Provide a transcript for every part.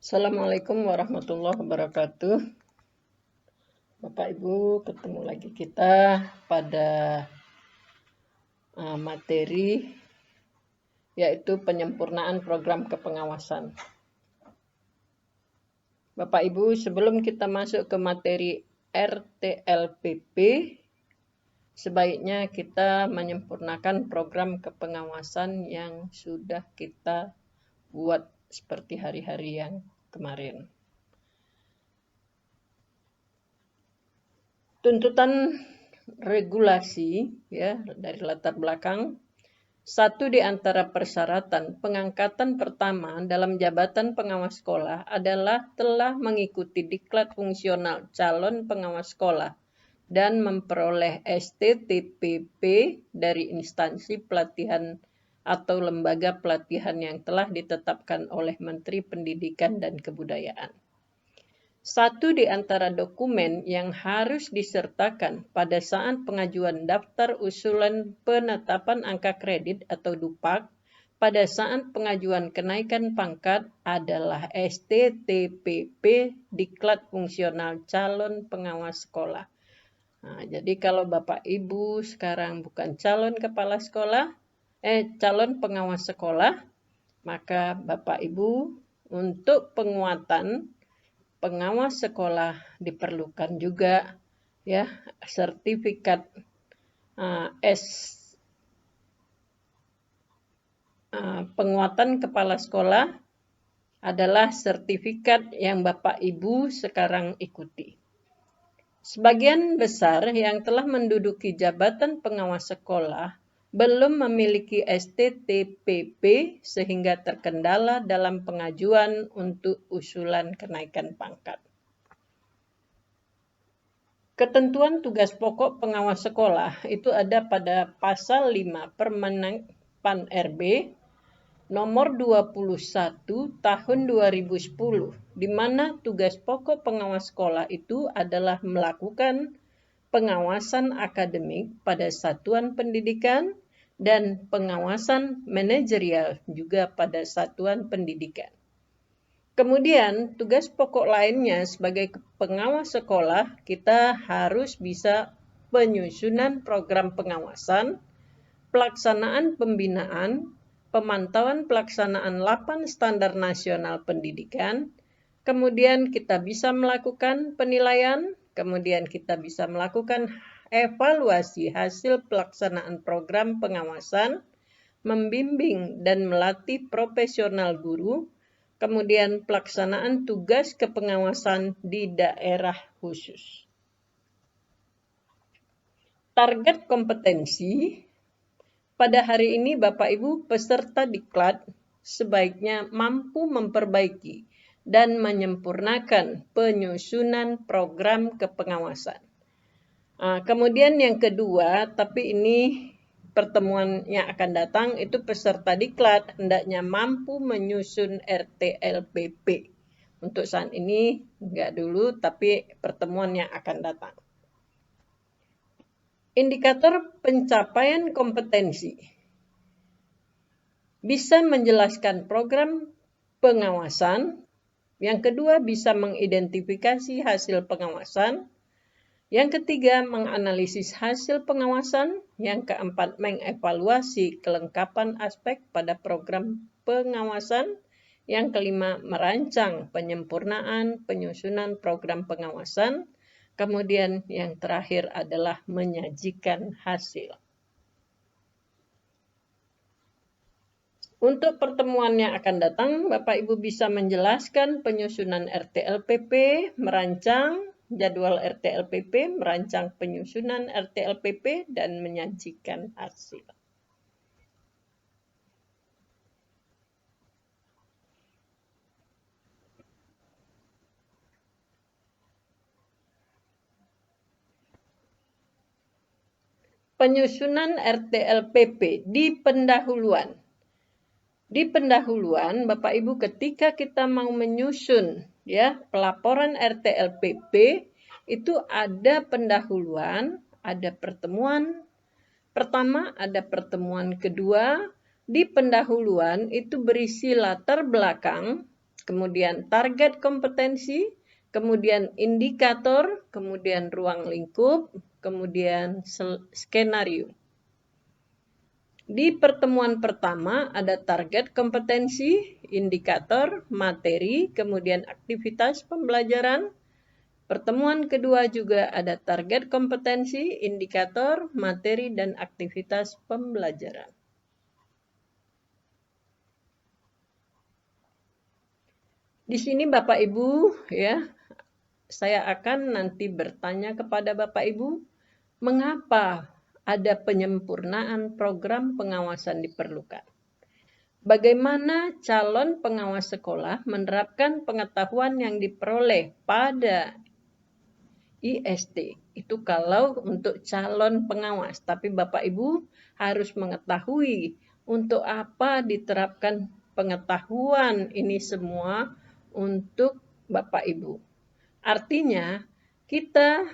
Assalamualaikum warahmatullahi wabarakatuh. Bapak Ibu, ketemu lagi kita pada materi yaitu penyempurnaan program kepengawasan. Bapak Ibu, sebelum kita masuk ke materi RTLPP, sebaiknya kita menyempurnakan program kepengawasan yang sudah kita buat seperti hari-hari yang kemarin. Tuntutan regulasi ya dari latar belakang, satu di antara persyaratan pengangkatan pertama dalam jabatan pengawas sekolah adalah telah mengikuti diklat fungsional calon pengawas sekolah dan memperoleh STTPP dari instansi pelatihan atau lembaga pelatihan yang telah ditetapkan oleh Menteri Pendidikan dan Kebudayaan. Satu di antara dokumen yang harus disertakan pada saat pengajuan daftar usulan penetapan angka kredit atau DUPAK pada saat pengajuan kenaikan pangkat adalah STTPP Diklat Fungsional Calon Pengawas Sekolah. Nah, jadi kalau Bapak Ibu sekarang bukan calon kepala sekolah, calon pengawas sekolah, maka Bapak Ibu untuk penguatan pengawas sekolah diperlukan juga ya sertifikat penguatan kepala sekolah adalah sertifikat yang Bapak Ibu sekarang ikuti. Sebagian besar yang telah menduduki jabatan pengawas sekolah belum memiliki STTPP sehingga terkendala dalam pengajuan untuk usulan kenaikan pangkat. Ketentuan tugas pokok pengawas sekolah itu ada pada pasal 5 Permen Pan RB nomor 21 tahun 2010, di mana tugas pokok pengawas sekolah itu adalah melakukan pengawasan akademik pada satuan pendidikan dan pengawasan manajerial juga pada satuan pendidikan. Kemudian tugas pokok lainnya sebagai pengawas sekolah, kita harus bisa penyusunan program pengawasan, pelaksanaan pembinaan, pemantauan pelaksanaan 8 standar nasional pendidikan, kemudian kita bisa melakukan penilaian, kemudian kita bisa melakukan evaluasi hasil pelaksanaan program pengawasan, membimbing dan melatih profesional guru, kemudian pelaksanaan tugas kepengawasan di daerah khusus. Target kompetensi. Pada hari ini Bapak Ibu peserta diklat sebaiknya mampu memperbaiki dan menyempurnakan penyusunan program kepengawasan. Kemudian yang kedua, tapi ini pertemuan yang akan datang, itu peserta diklat hendaknya mampu menyusun RTLPP. Untuk saat ini enggak dulu, tapi pertemuan yang akan datang. Indikator pencapaian kompetensi. Bisa menjelaskan program pengawasan. Yang kedua, bisa mengidentifikasi hasil pengawasan. Yang ketiga, menganalisis hasil pengawasan. Yang keempat, mengevaluasi kelengkapan aspek pada program pengawasan. Yang kelima, merancang penyempurnaan penyusunan program pengawasan. Kemudian yang terakhir adalah menyajikan hasil. Untuk pertemuan yang akan datang, Bapak Ibu bisa menjelaskan penyusunan RTLPP, merancang jadwal RTLPP, merancang penyusunan RTLPP, dan menyajikan hasil. Penyusunan RTLPP di pendahuluan. Di pendahuluan, Bapak Ibu, ketika kita mau menyusun ya pelaporan RTLPP, itu ada pendahuluan, ada pertemuan pertama, ada pertemuan kedua. Di pendahuluan itu berisi latar belakang, kemudian target kompetensi, kemudian indikator, kemudian ruang lingkup, kemudian skenario. Di pertemuan pertama ada target kompetensi, indikator, materi, kemudian aktivitas pembelajaran. Pertemuan kedua juga ada target kompetensi, indikator, materi, dan aktivitas pembelajaran. Di sini Bapak Ibu, ya, saya akan nanti bertanya kepada Bapak Ibu, mengapa ada penyempurnaan program pengawasan diperlukan? Bagaimana calon pengawas sekolah menerapkan pengetahuan yang diperoleh pada IST? Itu kalau untuk calon pengawas, tapi Bapak Ibu harus mengetahui untuk apa diterapkan pengetahuan ini semua untuk Bapak Ibu. Artinya, kita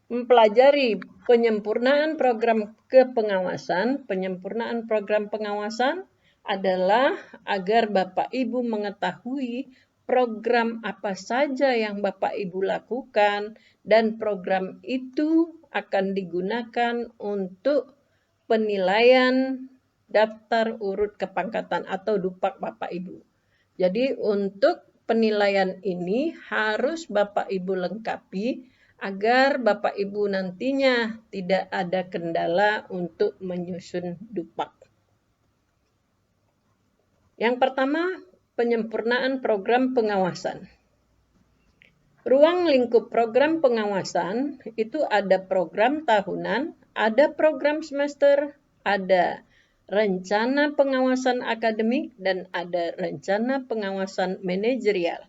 mempelajari penyempurnaan program kepengawasan. Penyempurnaan program pengawasan adalah agar Bapak Ibu mengetahui program apa saja yang Bapak Ibu lakukan dan program itu akan digunakan untuk penilaian daftar urut kepangkatan atau DUPAK Bapak Ibu. Jadi untuk penilaian ini harus Bapak Ibu lengkapi agar Bapak Ibu nantinya tidak ada kendala untuk menyusun DUPAK. Yang pertama, penyempurnaan program pengawasan. Ruang lingkup program pengawasan itu ada program tahunan, ada program semester, ada rencana pengawasan akademik, dan ada rencana pengawasan manajerial.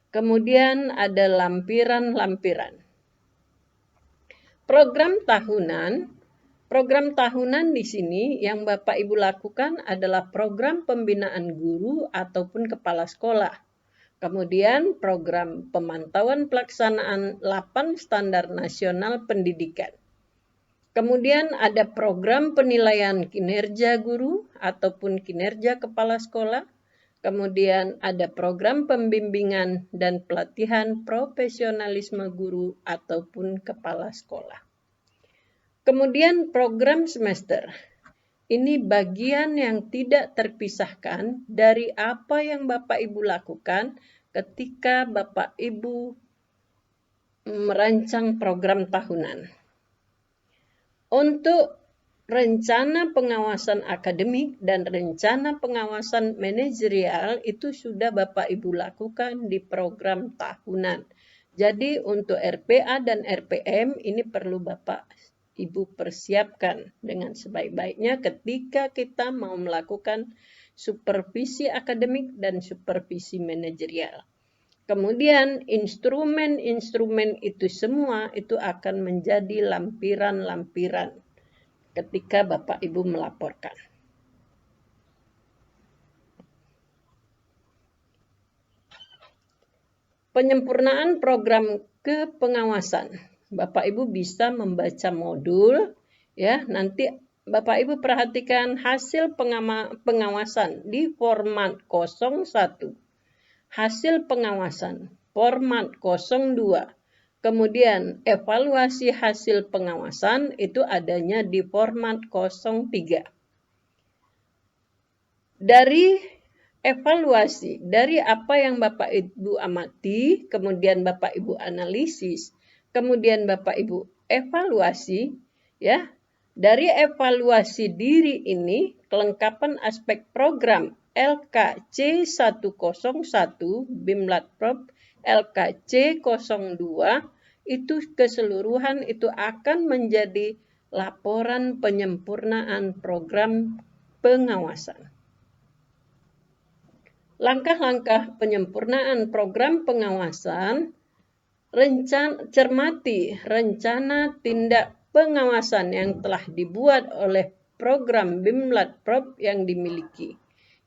Kemudian ada lampiran-lampiran. Program tahunan di sini yang Bapak Ibu lakukan adalah program pembinaan guru ataupun kepala sekolah. Kemudian program pemantauan pelaksanaan 8 standar nasional pendidikan. Kemudian ada program penilaian kinerja guru ataupun kinerja kepala sekolah. Kemudian ada program pembimbingan dan pelatihan profesionalisme guru ataupun kepala sekolah. Kemudian program semester. Ini bagian yang tidak terpisahkan dari apa yang Bapak Ibu lakukan ketika Bapak Ibu merancang program tahunan. Untuk rencana pengawasan akademik dan rencana pengawasan manajerial itu sudah Bapak Ibu lakukan di program tahunan. Jadi untuk RPA dan RPM ini perlu Bapak Ibu persiapkan dengan sebaik-baiknya ketika kita mau melakukan supervisi akademik dan supervisi manajerial. Kemudian instrumen-instrumen itu semua itu akan menjadi lampiran-lampiran ketika Bapak Ibu melaporkan. Penyempurnaan program kepengawasan. Bapak Ibu bisa membaca modul, ya. Nanti Bapak Ibu perhatikan hasil pengawasan di format 01. Hasil pengawasan format 02. Kemudian evaluasi hasil pengawasan itu adanya di format 03. Dari evaluasi, dari apa yang Bapak Ibu amati, kemudian Bapak Ibu analisis, kemudian Bapak Ibu evaluasi, ya. Dari evaluasi diri ini, kelengkapan aspek program LKC101 BIMLAT-PROP LKC02 itu keseluruhan itu akan menjadi laporan penyempurnaan program pengawasan. Langkah-langkah penyempurnaan program pengawasan, cermati rencana tindak pengawasan yang telah dibuat oleh program BIMLAT-PROP yang dimiliki.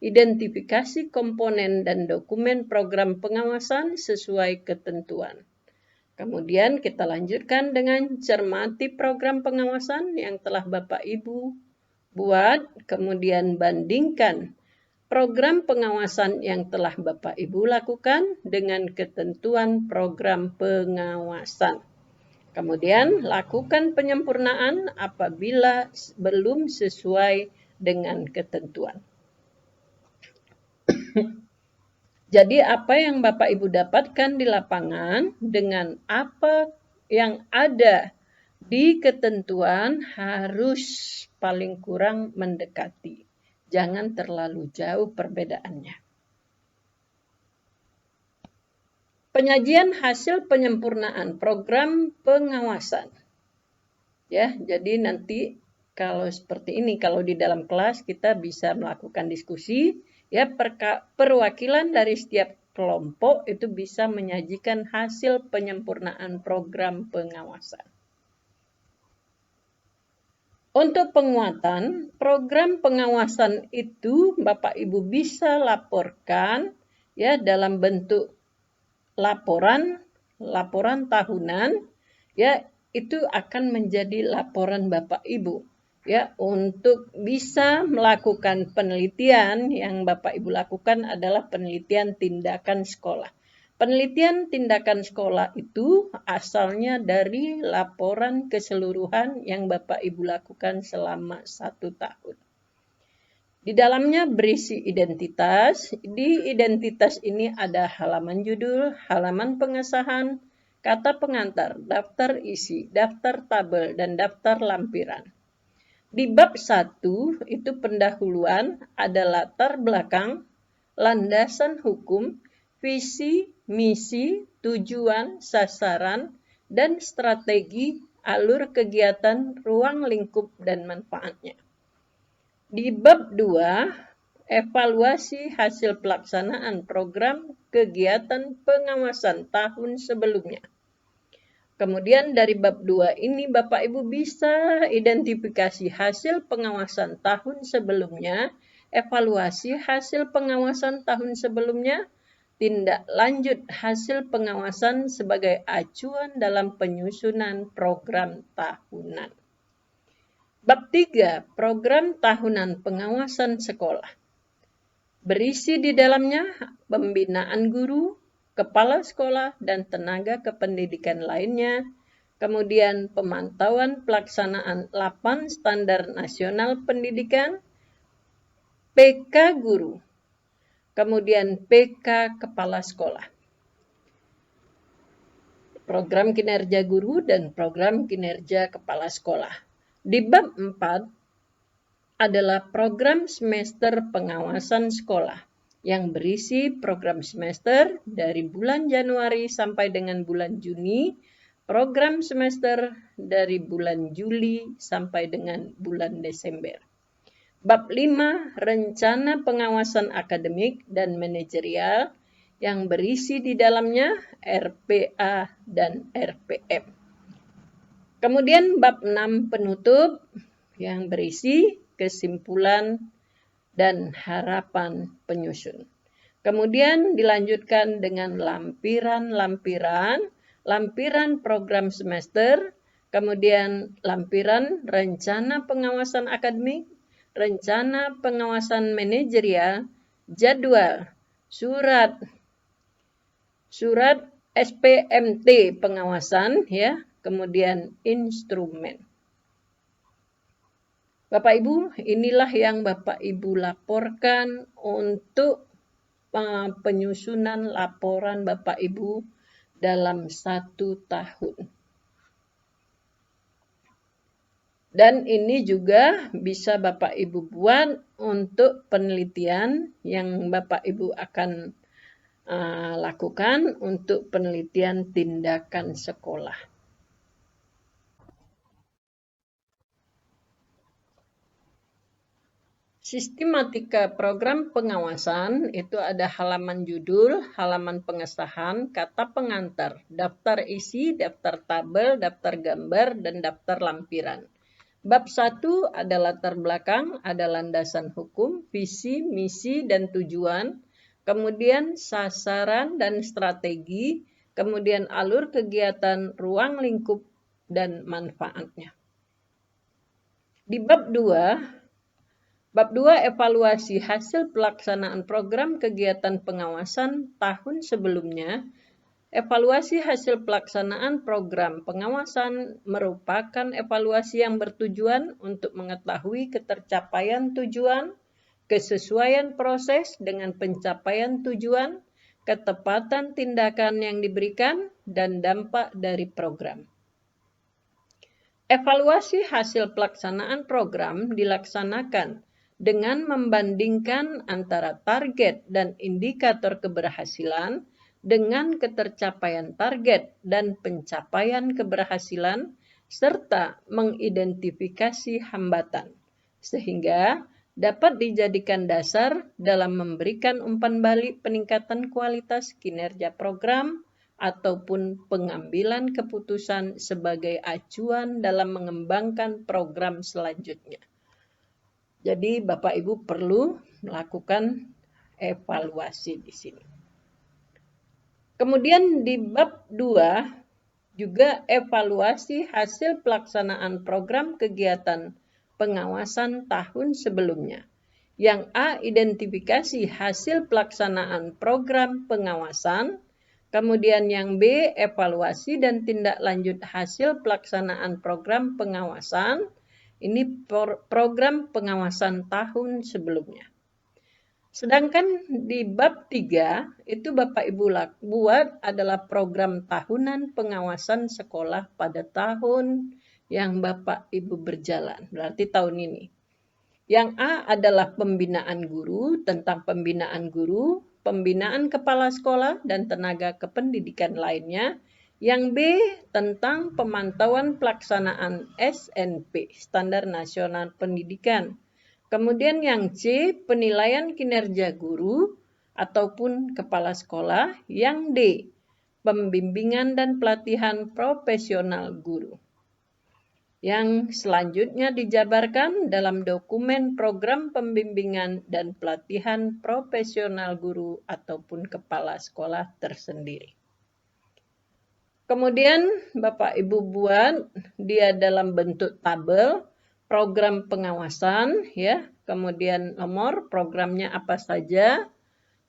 Identifikasi komponen dan dokumen program pengawasan sesuai ketentuan. Kemudian kita lanjutkan dengan cermati program pengawasan yang telah Bapak Ibu buat, kemudian bandingkan program pengawasan yang telah Bapak Ibu lakukan dengan ketentuan program pengawasan. Kemudian lakukan penyempurnaan apabila belum sesuai dengan ketentuan. Jadi apa yang Bapak Ibu dapatkan di lapangan dengan apa yang ada di ketentuan harus paling kurang mendekati. Jangan terlalu jauh perbedaannya. Penyajian hasil penyempurnaan program pengawasan. Ya, jadi nanti kalau seperti ini, kalau di dalam kelas kita bisa melakukan diskusi, ya perwakilan dari setiap kelompok itu bisa menyajikan hasil penyempurnaan program pengawasan. Untuk penguatan, program pengawasan itu Bapak Ibu bisa laporkan ya dalam bentuk laporan tahunan, ya itu akan menjadi laporan Bapak Ibu. Ya, untuk bisa melakukan penelitian yang Bapak Ibu lakukan adalah penelitian tindakan sekolah. Penelitian tindakan sekolah itu asalnya dari laporan keseluruhan yang Bapak Ibu lakukan selama 1 tahun. Di dalamnya berisi identitas. Di identitas ini ada halaman judul, halaman pengesahan, kata pengantar, daftar isi, daftar tabel, dan daftar lampiran. Di bab 1 itu pendahuluan ada latar belakang, landasan hukum, visi, misi, tujuan, sasaran, dan strategi, alur kegiatan, ruang lingkup, dan manfaatnya. Di bab 2, evaluasi hasil pelaksanaan program kegiatan pengawasan tahun sebelumnya. Kemudian dari bab 2 ini Bapak Ibu bisa identifikasi hasil pengawasan tahun sebelumnya, evaluasi hasil pengawasan tahun sebelumnya, tindak lanjut hasil pengawasan sebagai acuan dalam penyusunan program tahunan. Bab 3, program tahunan pengawasan sekolah. Berisi di dalamnya pembinaan guru, kepala sekolah, dan tenaga kependidikan lainnya, kemudian pemantauan pelaksanaan 8 standar nasional pendidikan, PK guru, kemudian PK kepala sekolah, program kinerja guru, dan program kinerja kepala sekolah. Di bab 4 adalah program semester pengawasan sekolah yang berisi program semester dari bulan Januari sampai dengan bulan Juni, program semester dari bulan Juli sampai dengan bulan Desember. Bab 5, rencana pengawasan akademik dan manajerial yang berisi di dalamnya RPA dan RPM. Kemudian bab 6 penutup yang berisi kesimpulan dan harapan penyusun. Kemudian dilanjutkan dengan lampiran program semester, kemudian lampiran rencana pengawasan akademik, rencana pengawasan manajerial, jadwal, surat SPMT pengawasan ya, kemudian instrumen. Bapak Ibu, inilah yang Bapak Ibu laporkan untuk penyusunan laporan Bapak Ibu dalam 1 tahun. Dan ini juga bisa Bapak Ibu buat untuk penelitian yang Bapak Ibu akan lakukan untuk penelitian tindakan sekolah. Sistematika program pengawasan itu ada halaman judul, halaman pengesahan, kata pengantar, daftar isi, daftar tabel, daftar gambar, dan daftar lampiran. Bab 1 ada latar belakang, ada landasan hukum, visi, misi, dan tujuan, kemudian sasaran dan strategi, kemudian alur kegiatan, ruang lingkup, dan manfaatnya. Di bab 2 Bab 2, evaluasi hasil pelaksanaan program kegiatan pengawasan tahun sebelumnya. Evaluasi hasil pelaksanaan program pengawasan merupakan evaluasi yang bertujuan untuk mengetahui ketercapaian tujuan, kesesuaian proses dengan pencapaian tujuan, ketepatan tindakan yang diberikan, dan dampak dari program. Evaluasi hasil pelaksanaan program dilaksanakan dengan membandingkan antara target dan indikator keberhasilan dengan ketercapaian target dan pencapaian keberhasilan, serta mengidentifikasi hambatan, sehingga dapat dijadikan dasar dalam memberikan umpan balik peningkatan kualitas kinerja program ataupun pengambilan keputusan sebagai acuan dalam mengembangkan program selanjutnya. Jadi Bapak Ibu perlu melakukan evaluasi di sini. Kemudian di bab 2 juga evaluasi hasil pelaksanaan program kegiatan pengawasan tahun sebelumnya. Yang A, identifikasi hasil pelaksanaan program pengawasan. Kemudian yang B, evaluasi dan tindak lanjut hasil pelaksanaan program pengawasan. Ini program pengawasan tahun sebelumnya. Sedangkan di bab 3, itu Bapak Ibu buat adalah program tahunan pengawasan sekolah pada tahun yang Bapak Ibu berjalan, berarti tahun ini. Yang A adalah pembinaan guru, tentang pembinaan guru, pembinaan kepala sekolah dan tenaga kependidikan lainnya. Yang B tentang pemantauan pelaksanaan SNP, Standar Nasional Pendidikan. Kemudian yang C, penilaian kinerja guru ataupun kepala sekolah. Yang D, pembimbingan dan pelatihan profesional guru. Yang selanjutnya dijabarkan dalam dokumen program pembimbingan dan pelatihan profesional guru ataupun kepala sekolah tersendiri. Kemudian Bapak Ibu buat dia dalam bentuk tabel program pengawasan, ya. Kemudian nomor programnya apa saja,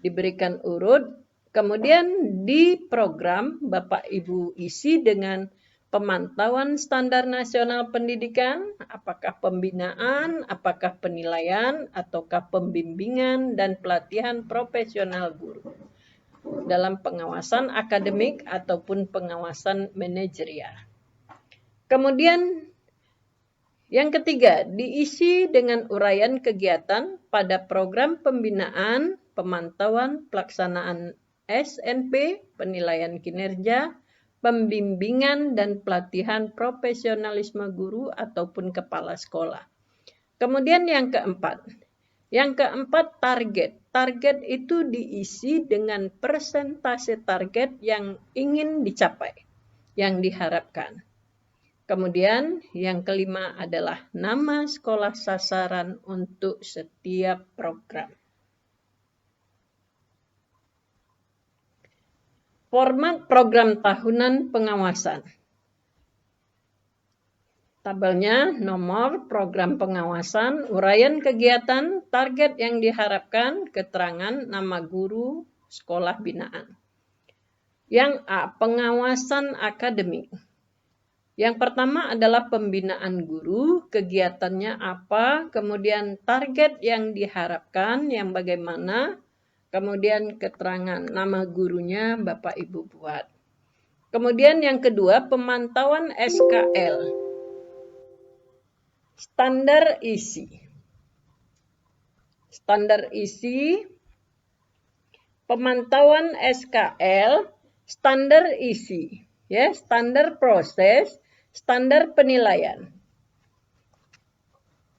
diberikan urut. Kemudian di program Bapak Ibu isi dengan pemantauan standar nasional pendidikan, apakah pembinaan, apakah penilaian, ataukah pembimbingan dan pelatihan profesional guru dalam pengawasan akademik ataupun pengawasan manajerial. Kemudian yang ketiga, diisi dengan uraian kegiatan pada program pembinaan, pemantauan pelaksanaan SNP, penilaian kinerja, pembimbingan dan pelatihan profesionalisme guru ataupun kepala sekolah. Kemudian yang keempat target. Target itu diisi dengan persentase target yang ingin dicapai, yang diharapkan. Kemudian yang kelima adalah nama sekolah sasaran untuk setiap program. Format program tahunan pengawasan. Tabelnya nomor program pengawasan, uraian kegiatan, target yang diharapkan, keterangan nama guru, sekolah binaan. Yang A, pengawasan akademik. Yang pertama adalah pembinaan guru, kegiatannya apa, kemudian target yang diharapkan, yang bagaimana, kemudian keterangan nama gurunya Bapak Ibu buat. Kemudian yang kedua, pemantauan SKL. Standar isi. Standar isi, pemantauan SKL, standar isi, ya, standar proses, standar penilaian.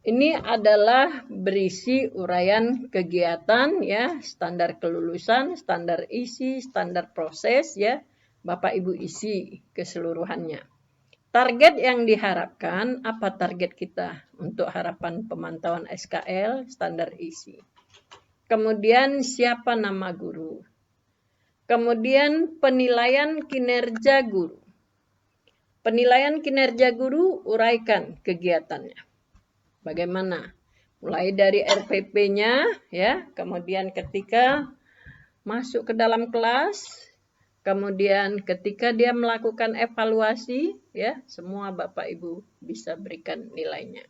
Ini adalah berisi uraian kegiatan, ya, standar kelulusan, standar isi, standar proses, ya, Bapak Ibu isi keseluruhannya. Target yang diharapkan, apa target kita untuk harapan pemantauan SKL, standar isi. Kemudian siapa nama guru. Kemudian penilaian kinerja guru. Penilaian kinerja guru, uraikan kegiatannya. Bagaimana? mulai dari RPP-nya ya, kemudian ketika masuk ke dalam kelas, kemudian ketika dia melakukan evaluasi ya, semua Bapak Ibu bisa berikan nilainya.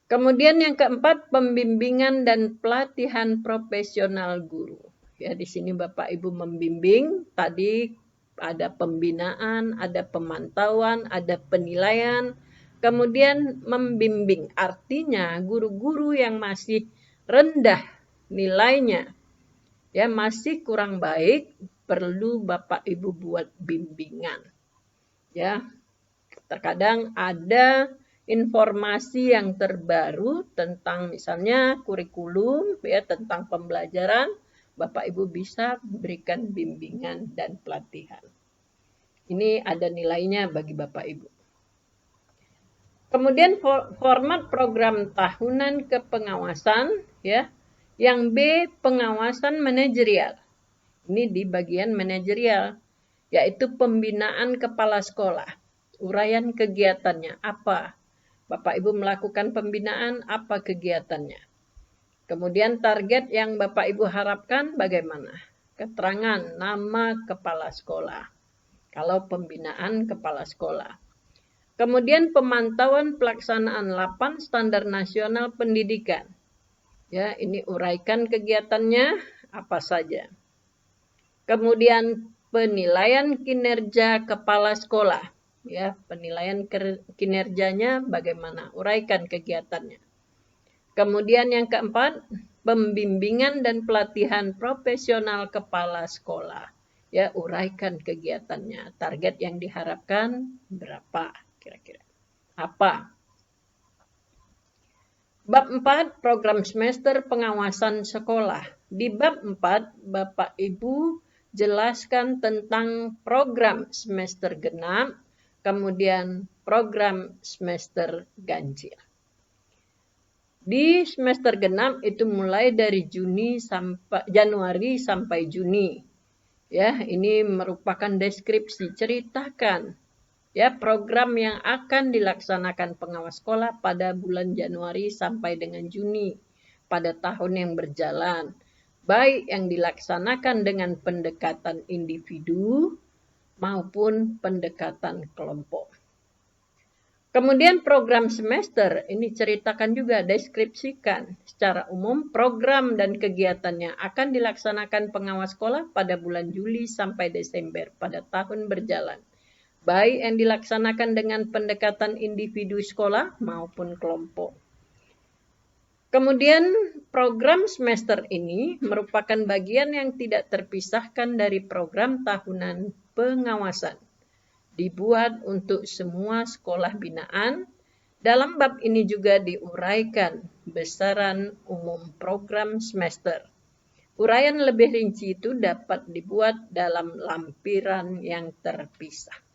Kemudian yang keempat, pembimbingan dan pelatihan profesional guru. Ya, di sini Bapak Ibu membimbing, tadi ada pembinaan, ada pemantauan, ada penilaian, kemudian membimbing. Artinya guru-guru yang masih rendah nilainya, ya masih kurang baik, perlu Bapak Ibu buat bimbingan. Ya, terkadang ada informasi yang terbaru tentang misalnya kurikulum ya, tentang pembelajaran, Bapak Ibu bisa berikan bimbingan dan pelatihan. Ini ada nilainya bagi Bapak Ibu. Kemudian format program tahunan kepengawasan ya. Yang B, pengawasan manajerial. Ini di bagian manajerial, yaitu pembinaan kepala sekolah. Uraian kegiatannya apa? Bapak Ibu melakukan pembinaan, apa kegiatannya? Kemudian target yang Bapak Ibu harapkan bagaimana? Keterangan nama kepala sekolah. Kalau pembinaan kepala sekolah. Kemudian pemantauan pelaksanaan 8 standar nasional pendidikan. Ya, ini uraikan kegiatannya apa saja. Kemudian penilaian kinerja kepala sekolah. Ya, penilaian kinerjanya bagaimana? Uraikan kegiatannya. Kemudian yang keempat, pembimbingan dan pelatihan profesional kepala sekolah. Ya, uraikan kegiatannya. Target yang diharapkan berapa kira-kira? Apa? Bab 4, program semester pengawasan sekolah. Di bab 4, Bapak Ibu jelaskan tentang program semester genap, kemudian program semester ganjil. Di semester genap itu mulai dari Januari sampai Juni. Ya, ini merupakan deskripsi, ceritakan ya program yang akan dilaksanakan pengawas sekolah pada bulan Januari sampai dengan Juni pada tahun yang berjalan. Baik yang dilaksanakan dengan pendekatan individu maupun pendekatan kelompok. Kemudian program semester, ini ceritakan juga, deskripsikan secara umum program dan kegiatan yang akan dilaksanakan pengawas sekolah pada bulan Juli sampai Desember pada tahun berjalan. Baik yang dilaksanakan dengan pendekatan individu sekolah maupun kelompok. Kemudian program semester ini merupakan bagian yang tidak terpisahkan dari program tahunan pengawasan. Dibuat untuk semua sekolah binaan. Dalam bab ini juga diuraikan besaran umum program semester. Uraian lebih rinci itu dapat dibuat dalam lampiran yang terpisah.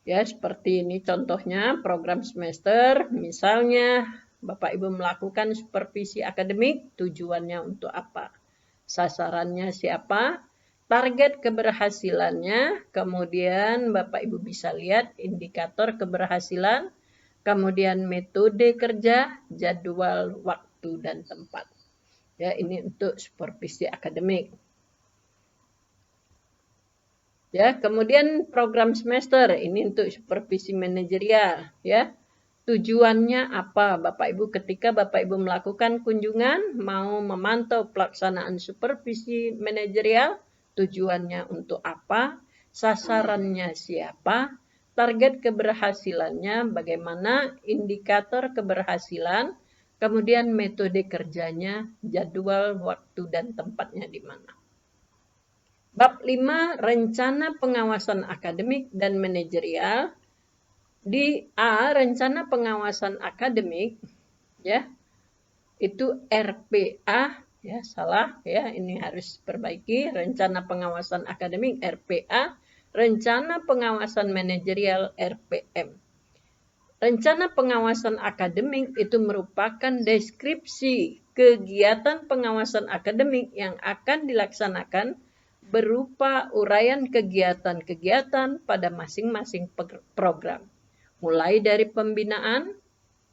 Ya, seperti ini contohnya program semester, misalnya Bapak Ibu melakukan supervisi akademik, tujuannya untuk apa? Sasarannya siapa? Target keberhasilannya, kemudian Bapak Ibu bisa lihat indikator keberhasilan, kemudian metode kerja, jadwal, waktu, dan tempat. Ya, ini untuk supervisi akademik. Ya, kemudian program semester ini untuk supervisi manajerial, ya. Tujuannya apa Bapak Ibu ketika Bapak Ibu melakukan kunjungan mau memantau pelaksanaan supervisi manajerial, tujuannya untuk apa? Sasarannya siapa? Target keberhasilannya bagaimana? Indikator keberhasilan, kemudian metode kerjanya, jadwal, waktu, dan tempatnya di mana. Bab 5, rencana pengawasan akademik dan manajerial. Di A, rencana pengawasan akademik, ya, itu RPA, ya, salah, ya, ini harus perbaiki. Rencana pengawasan akademik RPA, rencana pengawasan manajerial RPM. Rencana pengawasan akademik itu merupakan deskripsi kegiatan pengawasan akademik yang akan dilaksanakan berupa uraian kegiatan-kegiatan pada masing-masing program. Mulai dari pembinaan,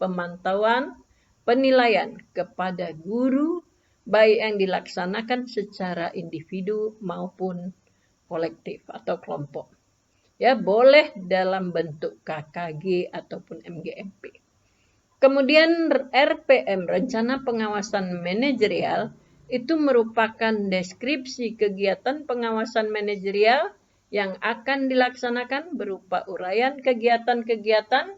pemantauan, penilaian kepada guru, baik yang dilaksanakan secara individu maupun kolektif atau kelompok. Ya, boleh dalam bentuk KKG ataupun MGMP. Kemudian RPM, Rencana Pengawasan Manajerial, itu merupakan deskripsi kegiatan pengawasan manajerial yang akan dilaksanakan berupa uraian kegiatan-kegiatan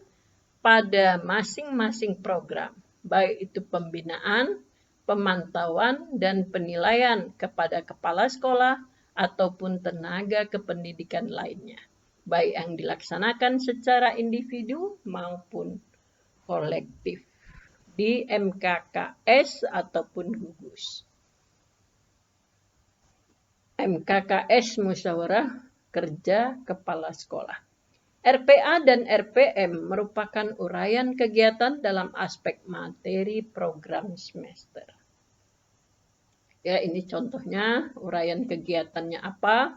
pada masing-masing program, baik itu pembinaan, pemantauan, dan penilaian kepada kepala sekolah ataupun tenaga kependidikan lainnya, baik yang dilaksanakan secara individu maupun kolektif di MKKS ataupun gugus. MKKS Musyawarah Kerja Kepala Sekolah. RPA dan RPM merupakan uraian kegiatan dalam aspek materi program semester. Ya, ini contohnya uraian kegiatannya apa,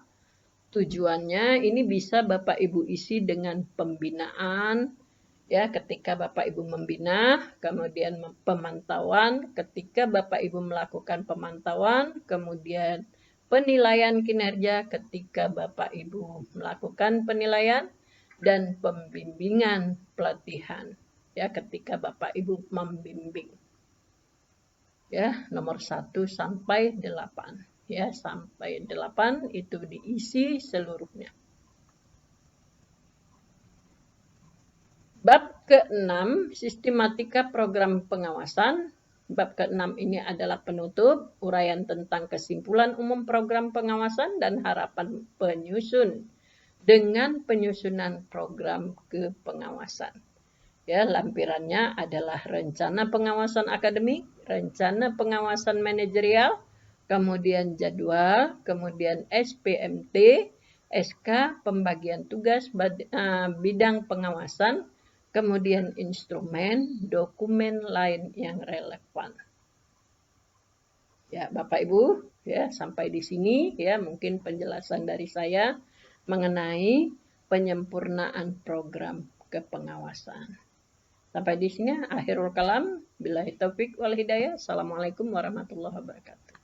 tujuannya ini bisa Bapak Ibu isi dengan pembinaan, ya ketika Bapak Ibu membina, kemudian pemantauan, ketika Bapak Ibu melakukan pemantauan, kemudian penilaian kinerja ketika Bapak Ibu melakukan penilaian, dan pembimbingan pelatihan ya ketika Bapak Ibu membimbing. Ya, nomor 1 sampai 8. Ya, sampai 8 itu diisi seluruhnya. Bab ke-6, sistematika program pengawasan. Bab ke-6 ini adalah penutup, uraian tentang kesimpulan umum program pengawasan dan harapan penyusun dengan penyusunan program kepengawasan. Ya, lampirannya adalah rencana pengawasan akademik, rencana pengawasan manajerial, kemudian jadwal, kemudian SPMT, SK pembagian tugas bidang pengawasan, kemudian instrumen, dokumen lain yang relevan. Ya, Bapak Ibu, ya sampai di sini ya mungkin penjelasan dari saya mengenai penyempurnaan program kepengawasan. Sampai di sini akhirul kalam. Billahi taufik wal hidayah. Assalamualaikum warahmatullahi wabarakatuh.